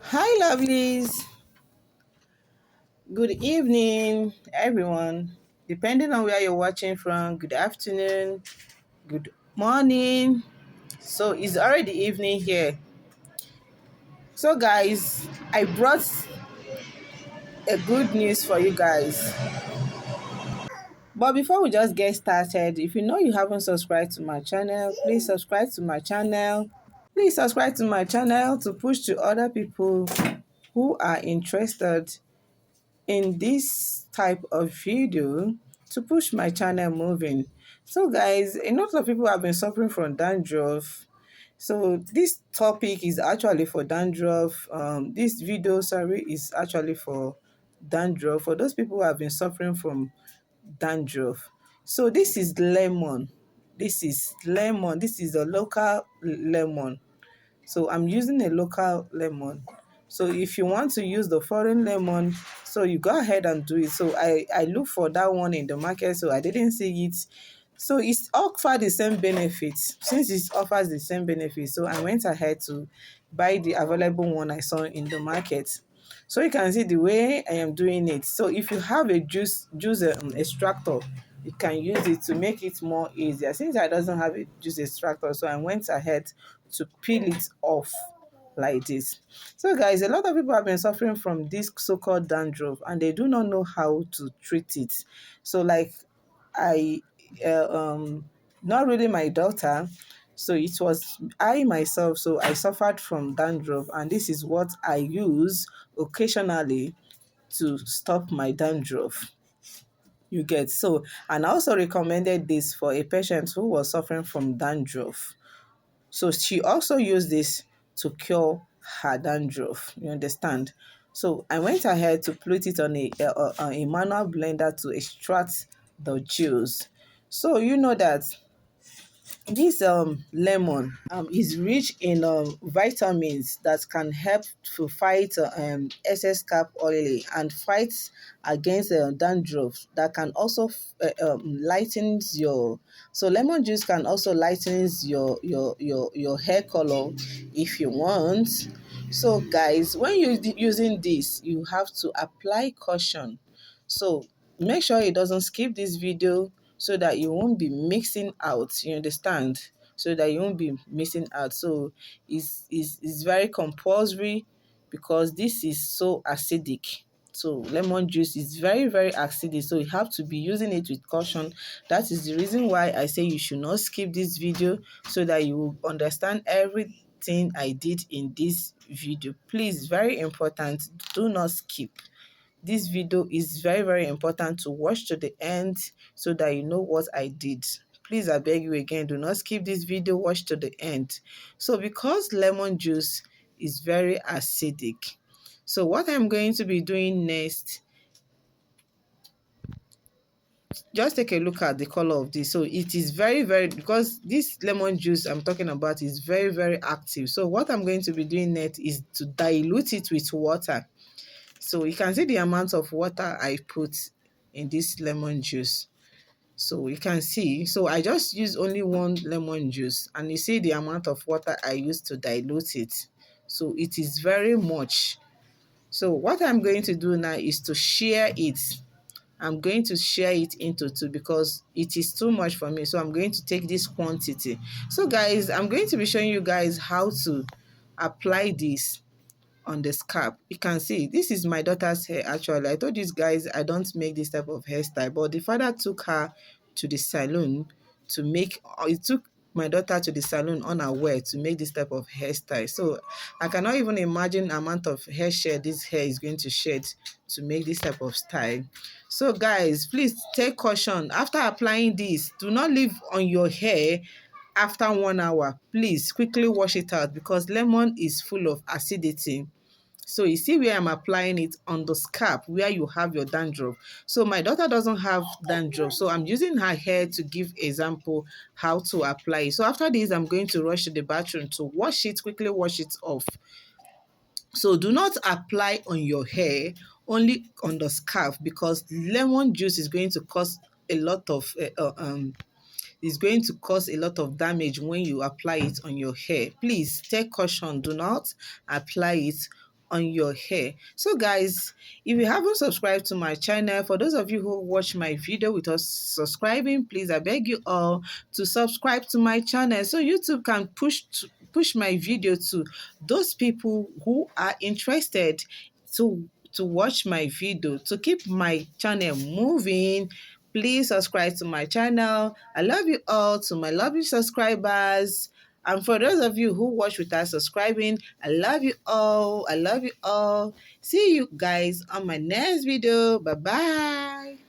Hi, lovelies. Good evening, everyone. Depending on where you're watching from, good afternoon, good morning. So it's already evening here. So, guys, I brought a good news for you guys. But before we just get started, if you know you haven't subscribed to my channel, please subscribe to my channel. Please subscribe to my channel to push to other people who are interested in this type of video to push my channel moving. So guys, a lot of people have been suffering from dandruff. So this topic is actually for dandruff. This video, sorry, is actually for dandruff, for those people who have been suffering from dandruff. So this is lemon. This is lemon. This is a local lemon. So I'm using a local lemon. So if you want to use the foreign lemon, so you go ahead and do it. So I look for that one in the market, so I didn't see it. So it's offer the same benefits. Since it offers the same benefits, so I went ahead to buy the available one I saw in the market. So you can see the way I am doing it. So if you have a juice extractor, you can use it to make it more easier. Since I doesn't have a juice extractor, so I went ahead to peel it off like this. So guys, a lot of people have been suffering from this so-called dandruff and they do not know how to treat it. So like I not really my daughter, so it was I myself, so I suffered from dandruff, and this is what I use occasionally to stop my dandruff. You get so, and I also recommended this for a patient who was suffering from dandruff. So she also used this to cure her dandruff. You understand? So I went ahead to put it on a manual blender to extract the juice. So you know that this lemon is rich in vitamins that can help to fight excess scalp oil and fight against dandruff. That can also lightens your, so lemon juice can also lightens your hair color if you want. So guys, when you're using this, you have to apply caution. So make sure it doesn't skip this video so that you won't be mixing out. You understand? So that you won't be missing out. So it's very compulsory because this is so acidic. So lemon juice is very, very acidic. So you have to be using it with caution. That is the reason why I say you should not skip this video so that you will understand everything I did in this video. Please, very important, do not skip. This video is very, very important to watch to the end so that you know what I did. Please, I beg you again, do not skip this video, watch to the end. So because lemon juice is very acidic, so what I'm going to be doing next, just take a look at the color of this. So it is very, very, because this lemon juice I'm talking about is very, very active. So what I'm going to be doing next is to dilute it with water. So you can see the amount of water I put in this lemon juice. So you can see, so I just use only one lemon juice and you see the amount of water I used to dilute it. So it is very much. So what I'm going to do now is to share it. I'm going to share it into two because it is too much for me. So I'm going to take this quantity. So guys, I'm going to be showing you guys how to apply this on the scalp. You can see this is my daughter's hair. Actually, I told these guys I don't make this type of hairstyle, but the father took her to the salon to make, it took my daughter to the salon unaware to make this type of hairstyle. So I cannot even imagine the amount of hair shed this hair is going to shed to make this type of style. So guys, please take caution after applying this. Do not leave on your hair after 1 hour. Please quickly wash it out because lemon is full of acidity. So you see where I'm applying it on the scalp where you have your dandruff. So my daughter doesn't have dandruff. So I'm using her hair to give example how to apply it. So after this, I'm going to rush to the bathroom to wash it, quickly wash it off. So do not apply on your hair, only on the scalp because lemon juice is going to cause a lot of is going to cause a lot of damage when you apply it on your hair. Please take caution. Do not apply it on your hair. So guys, if you haven't subscribed to my channel, for those of you who watch my video without subscribing, please, I beg you all to subscribe to my channel so YouTube can push my video to those people who are interested to watch my video, to keep my channel moving. Please subscribe to my channel. I love you all, to my lovely subscribers. And for those of you who watch without subscribing, I love you all. I love you all. See you guys on my next video. Bye bye.